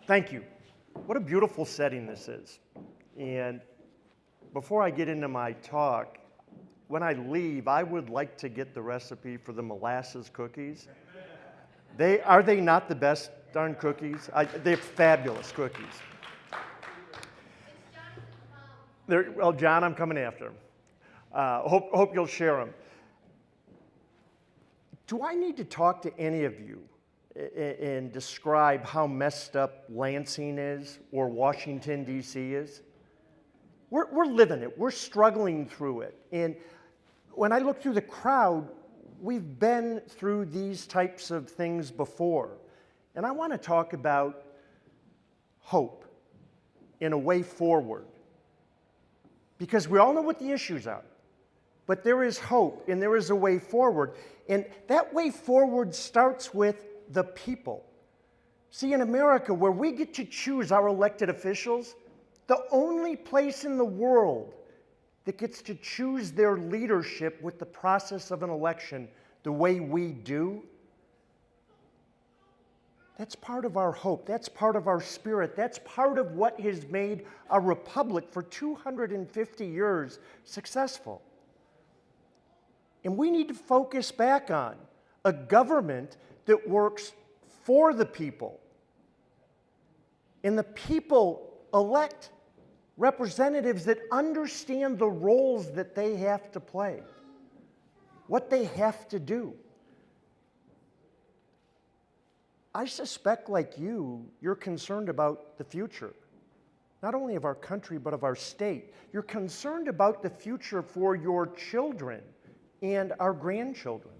Thank you. What a beautiful setting this is. And before I get into my talk, when I leave, I would like to get the recipe for the molasses cookies. Are they not the best darn cookies? They're fabulous cookies. Well, John, I'm coming after them. Hope you'll share them. Do I need to talk to any of you and describe how messed up Lansing is or Washington, D.C. is? We're living it. We're struggling through it. And when I look through the crowd, we've been through these types of things before. And I want to talk about hope and a way forward. Because we all know what the issues are. But there is hope and there is a way forward. And that way forward starts with the people. See, in America, where we get to choose our elected officials, the only place in the world that gets to choose their leadership with the process of an election the way we do, that's part of our hope. That's part of our spirit. That's part of what has made a republic for 250 years successful. And we need to focus back on a government that works for the people. And the people elect representatives that understand the roles that they have to play, what they have to do. I suspect, like you're concerned about the future, not only of our country, but of our state. You're concerned about the future for your children and our grandchildren.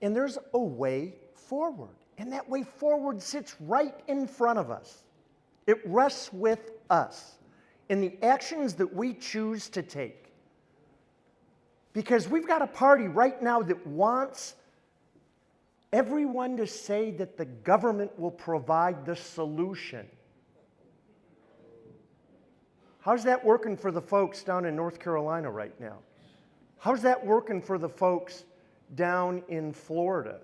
And there's a way forward. And that way forward sits right in front of us. It rests with us in the actions that we choose to take. Because we've got a party right now that wants everyone to say that the government will provide the solution. How's that working for the folks down in North Carolina right now? How's that working for the folks down in Florida?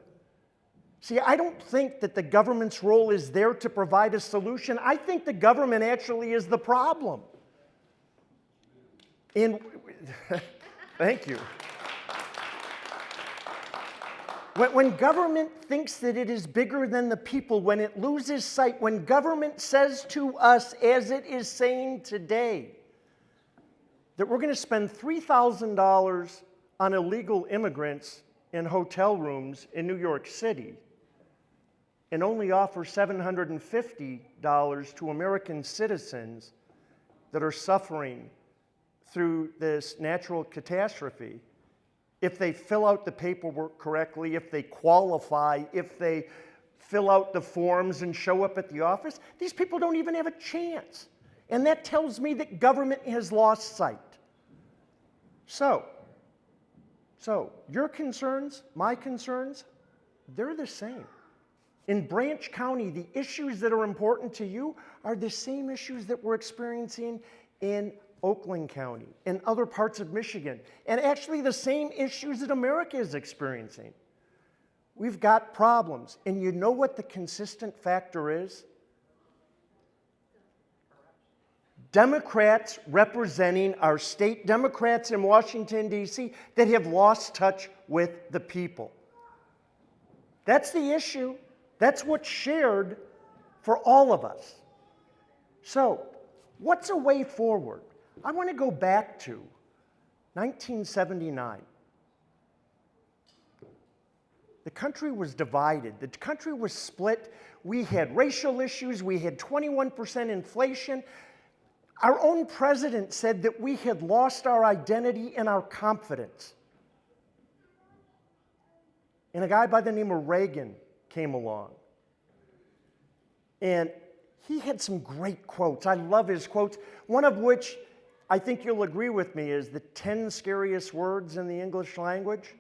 See, I don't think that the government's role is there to provide a solution. I think the government actually is the problem. And thank you. When government thinks that it is bigger than the people, when it loses sight, when government says to us, as it is saying today, that we're going to spend $3,000 on illegal immigrants in hotel rooms in New York City and only offer $750 to American citizens that are suffering through this natural catastrophe, if they fill out the paperwork correctly, if they qualify, if they fill out the forms and show up at the office, these people don't even have a chance. And that tells me that government has lost sight. So your concerns, my concerns, they're the same. In Branch County, the issues that are important to you are the same issues that we're experiencing in Oakland County, and other parts of Michigan, and actually the same issues that America is experiencing. We've got problems, and you know what the consistent factor is? Democrats representing our state, Democrats in Washington, D.C., that have lost touch with the people. That's the issue. That's what's shared for all of us. So, what's a way forward? I want to go back to 1979. The country was divided. The country was split. We had racial issues. We had 21% inflation. Our own president said that we had lost our identity and our confidence. And a guy by the name of Reagan came along. And he had some great quotes. I love his quotes. One of which I think you'll agree with me is the 10 scariest words in the English language.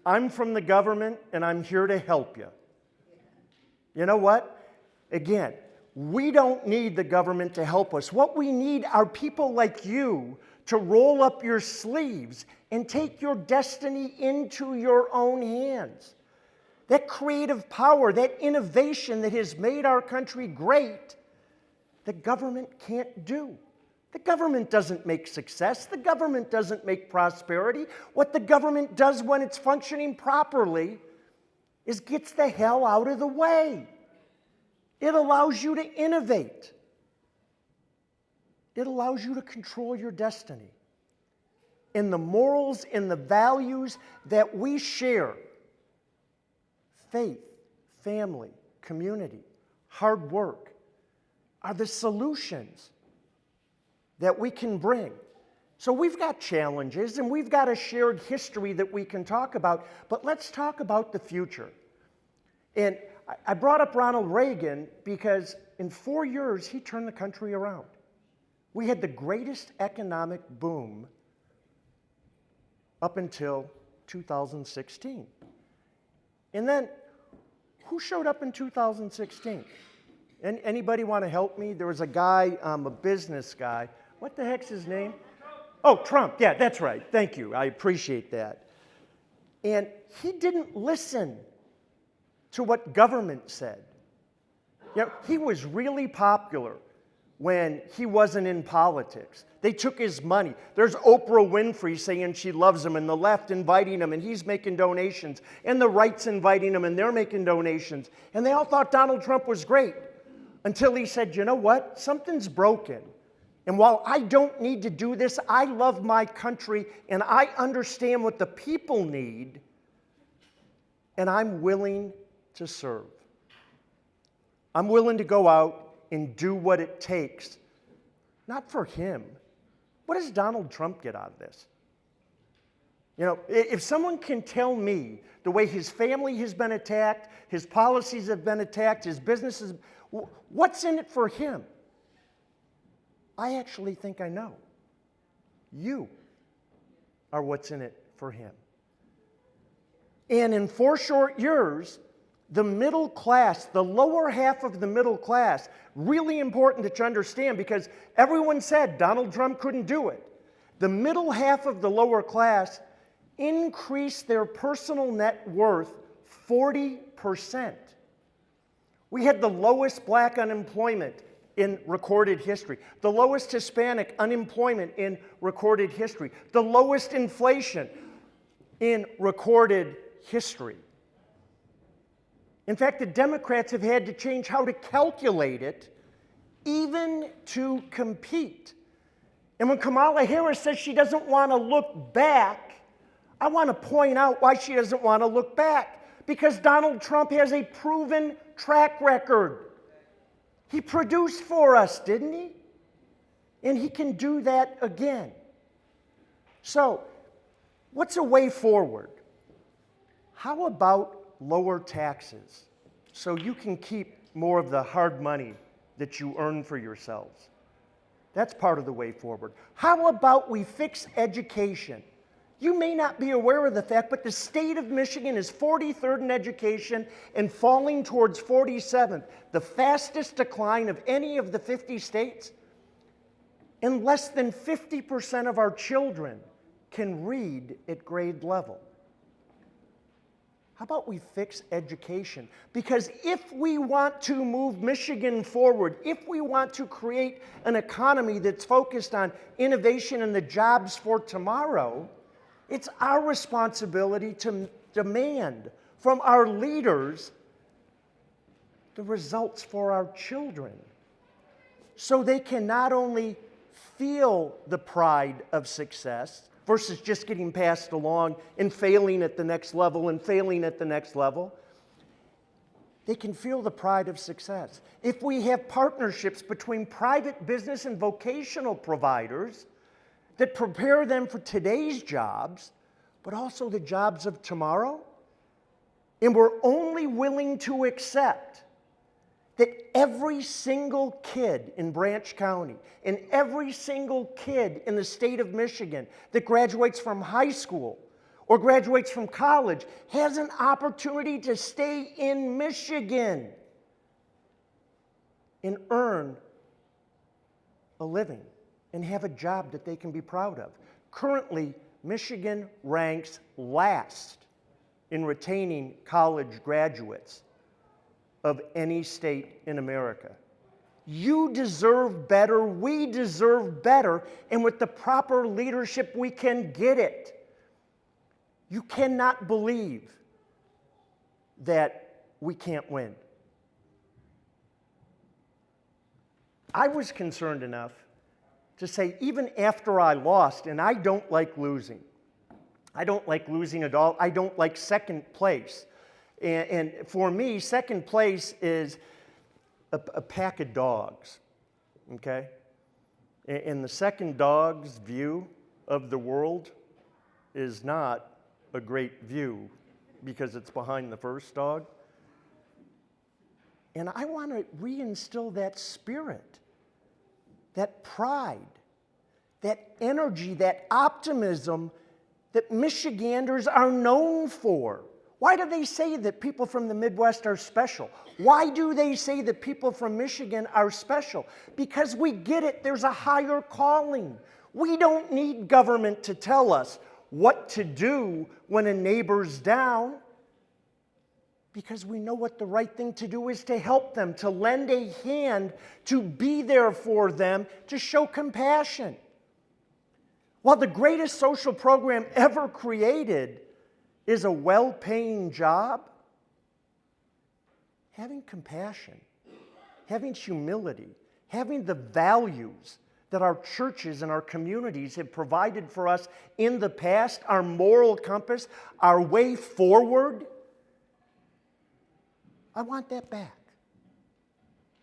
I'm from the government and I'm here to help you. You know what? Again, we don't need the government to help us. What we need are people like you to roll up your sleeves and take your destiny into your own hands. that creative power, that innovation that has made our country great, the government can't do. The government doesn't make success. The government doesn't make prosperity. What the government does when it's functioning properly is gets the hell out of the way. It allows you to innovate. It allows you to control your destiny. And the morals and the values that we share, faith, family, community, hard work, are the solutions that we can bring. So we've got challenges and we've got a shared history that we can talk about, but let's talk about the future. And I brought up Ronald Reagan because in 4 years, he turned the country around. We had the greatest economic boom up until 2016. And then, who showed up in 2016? Anybody want to help me? There was a guy, a business guy. What the heck's his name? Oh, Trump. Yeah, that's right. Thank you. I appreciate that. And he didn't listen to what government said. You know, he was really popular when he wasn't in politics. They took his money. There's Oprah Winfrey saying she loves him, and the left inviting him, and he's making donations, and the right's inviting him, and they're making donations. And they all thought Donald Trump was great until he said, you know what? Something's broken. And while I don't need to do this, I love my country, and I understand what the people need, and I'm willing to serve. I'm willing to go out and do what it takes. Not for him. What does Donald Trump get out of this? You know, if someone can tell me the way his family has been attacked, his policies have been attacked, his businesses, what's in it for him? I actually think I know. You are what's in it for him. And in 4 short years, the middle class, the lower half of the middle class, really important to understand because everyone said Donald Trump couldn't do it. The middle half of the lower class increased their personal net worth 40%. We had the lowest black unemployment in recorded history, the lowest Hispanic unemployment in recorded history, the lowest inflation in recorded history. In fact, the Democrats have had to change how to calculate it, even to compete. And when Kamala Harris says she doesn't want to look back, I want to point out why she doesn't want to look back. Because Donald Trump has a proven track record. He produced for us, didn't he? And he can do that again. So, what's a way forward? How about lower taxes so you can keep more of the hard money that you earn for yourselves? That's part of the way forward. How about we fix education? You may not be aware of the fact, but the state of Michigan is 43rd in education and falling towards 47th, the fastest decline of any of the 50 states. And less than 50% of our children can read at grade level. How about we fix education? Because if we want to move Michigan forward, if we want to create an economy that's focused on innovation and the jobs for tomorrow, it's our responsibility to demand from our leaders the results for our children so they can not only feel the pride of success versus just getting passed along and failing at the next level and failing at the next level, they can feel the pride of success. If we have partnerships between private business and vocational providers that prepare them for today's jobs, but also the jobs of tomorrow, and we're only willing to accept that every single kid in Branch County and every single kid in the state of Michigan that graduates from high school or graduates from college has an opportunity to stay in Michigan and earn a living and have a job that they can be proud of. Currently, Michigan ranks last in retaining college graduates of any state in America. You deserve better, we deserve better, and with the proper leadership, we can get it. You cannot believe that we can't win. I was concerned enough to say, even after I lost, and I don't like losing. I don't like losing at all. I don't like second place. And for me, second place is a pack of dogs, okay? And the second dog's view of the world is not a great view because it's behind the first dog. And I want to reinstill that spirit, that pride, that energy, that optimism that Michiganders are known for. Why do they say that people from the Midwest are special? Why do they say that people from Michigan are special? Because we get it, there's a higher calling. We don't need government to tell us what to do when a neighbor's down, because we know what the right thing to do is, to help them, to lend a hand, to be there for them, to show compassion. While the greatest social program ever created is a well-paying job, having compassion, having humility, having the values that our churches and our communities have provided for us in the past, our moral compass, our way forward, I want that back.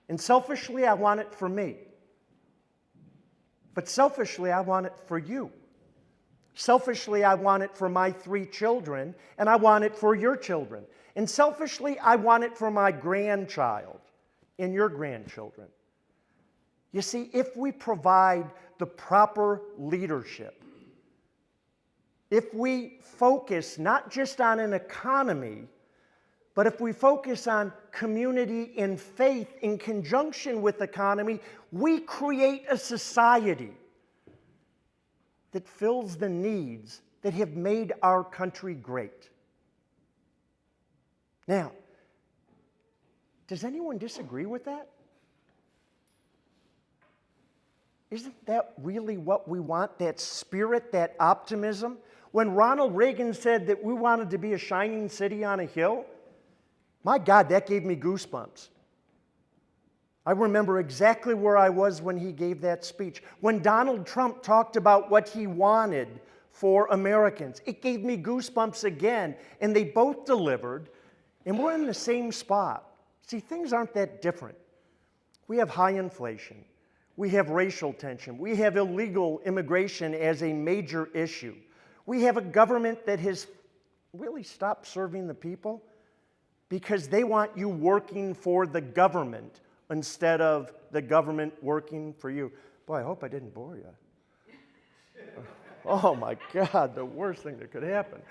And selfishly, I want it for me. But selfishly, I want it for you. Selfishly, I want it for my 3 children, and I want it for your children. And selfishly, I want it for my grandchild and your grandchildren. You see, if we provide the proper leadership, if we focus not just on an economy, but if we focus on community and faith in conjunction with economy, we create a society that fills the needs that have made our country great. Now, does anyone disagree with that? Isn't that really what we want, that spirit, that optimism? When Ronald Reagan said that we wanted to be a shining city on a hill, my God, that gave me goosebumps. I remember exactly where I was when he gave that speech. When Donald Trump talked about what he wanted for Americans, it gave me goosebumps again, and they both delivered, and we're in the same spot. See, things aren't that different. We have high inflation. We have racial tension. We have illegal immigration as a major issue. We have a government that has really stopped serving the people because they want you working for the government instead of the government working for you. Boy, I hope I didn't bore you. Oh my God, the worst thing that could happen.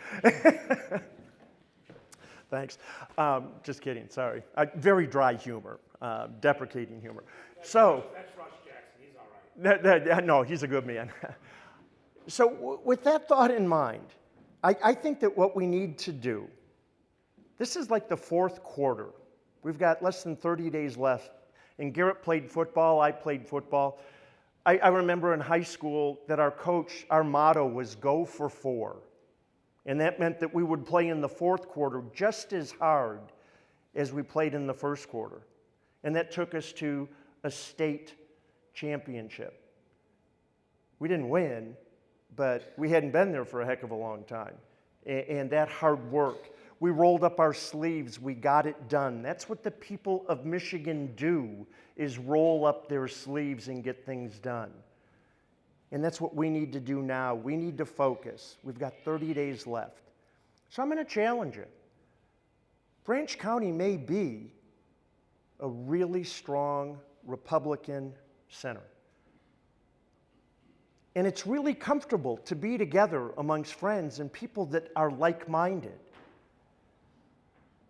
Thanks. Just kidding, sorry. Very dry humor, deprecating humor. So, that's Russ Jackson, he's all right. No, he's a good man. So with that thought in mind, I think that what we need to do, this is like the fourth quarter. We've got less than 30 days left. And Garrett played football, I played football. I remember in high school that our coach, our motto was go for 4. And that meant that we would play in the fourth quarter just as hard as we played in the first quarter. And that took us to a state championship. We didn't win, but we hadn't been there for a heck of a long time. And that hard work, we rolled up our sleeves, we got it done. That's what the people of Michigan do, is roll up their sleeves and get things done. And that's what we need to do now. We need to focus. We've got 30 days left. So I'm going to challenge you. Branch County may be a really strong Republican center. And it's really comfortable to be together amongst friends and people that are like-minded.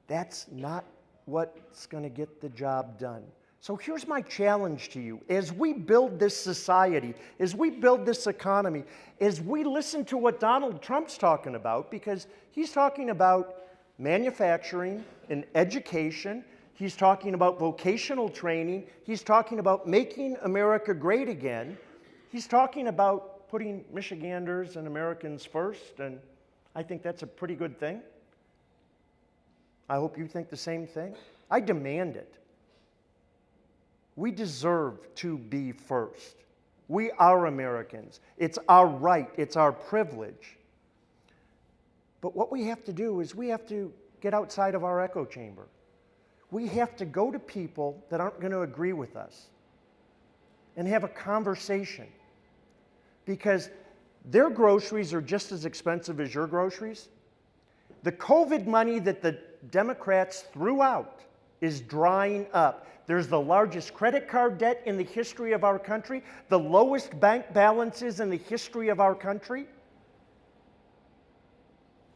That's not what's going to get the job done. So here's my challenge to you. As we build this society, as we build this economy, as we listen to what Donald Trump's talking about, because he's talking about manufacturing and education. He's talking about vocational training. He's talking about making America great again. He's talking about putting Michiganders and Americans first, and I think that's a pretty good thing. I hope you think the same thing. I demand it. We deserve to be first. We are Americans. It's our right. It's our privilege. But what we have to do is we have to get outside of our echo chamber. We have to go to people that aren't going to agree with us and have a conversation, because their groceries are just as expensive as your groceries. The COVID money that the Democrats threw out is drying up. There's the largest credit card debt in the history of our country, the lowest bank balances in the history of our country.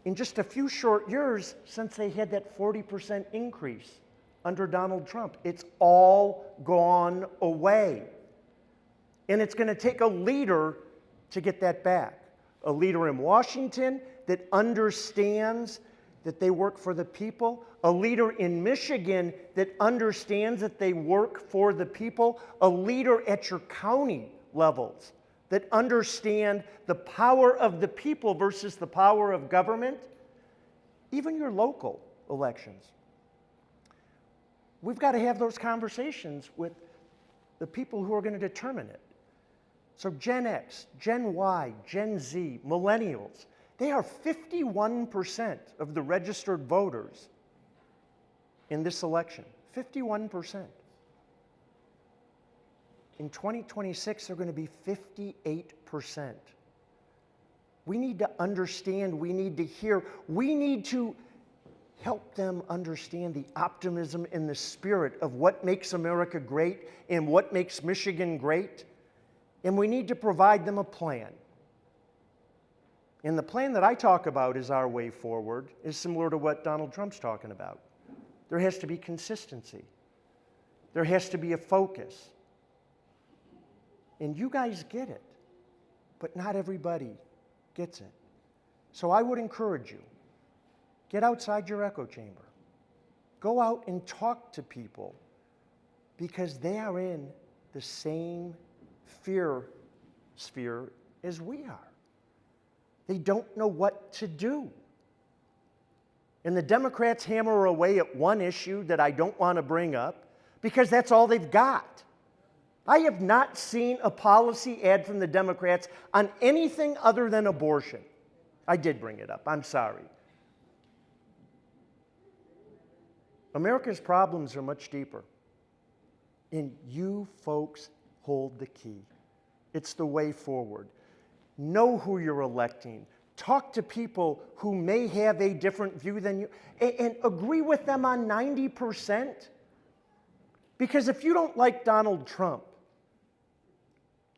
In just a few short years since they had that 40% increase under Donald Trump, it's all gone away. And it's going to take a leader to get that back. A leader in Washington that understands that they work for the people. A leader in Michigan that understands that they work for the people. A leader at your county levels that understand the power of the people versus the power of government. Even your local elections. We've got to have those conversations with the people who are going to determine it. So Gen X, Gen Y, Gen Z, millennials, they are 51% of the registered voters in this election. 51%. In 2026, they're going to be 58%. We need to understand, we need to hear, we need to help them understand the optimism and the spirit of what makes America great and what makes Michigan great. And we need to provide them a plan. And the plan that I talk about as our way forward is similar to what Donald Trump's talking about. There has to be consistency. There has to be a focus. And you guys get it, but not everybody gets it. So I would encourage you, get outside your echo chamber. Go out and talk to people, because they are in the same fear sphere as we are. They don't know what to do. And the Democrats hammer away at one issue that I don't want to bring up because that's all they've got. I have not seen a policy ad from the Democrats on anything other than abortion. I did bring it up. I'm sorry. America's problems are much deeper. And you folks hold the key. It's the way forward. Know who you're electing. Talk to people who may have a different view than you, and agree with them on 90%. Because if you don't like Donald Trump,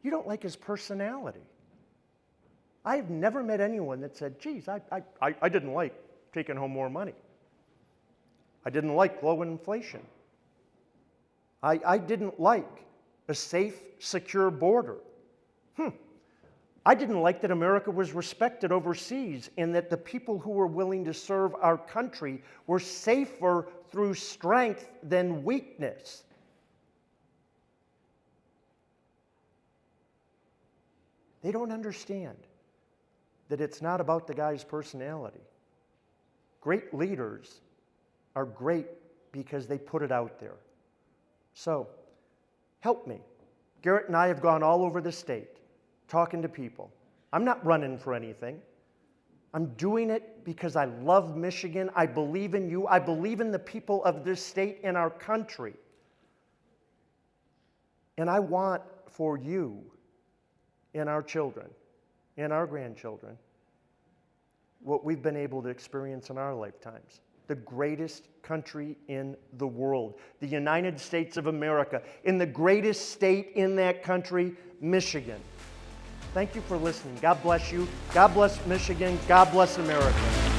you don't like his personality. I've never met anyone that said, geez, I didn't like taking home more money. I didn't like low inflation. I didn't like a safe, secure border. I didn't like that America was respected overseas and that the people who were willing to serve our country were safer through strength than weakness. They don't understand that it's not about the guy's personality. Great leaders are great because they put it out there. So, help me. Garrett and I have gone all over the state talking to people. I'm not running for anything. I'm doing it because I love Michigan. I believe in you. I believe in the people of this state and our country. And I want for you and our children and our grandchildren what we've been able to experience in our lifetimes. The greatest country in the world, the United States of America, in the greatest state in that country, Michigan. Thank you for listening. God bless you. God bless Michigan. God bless America.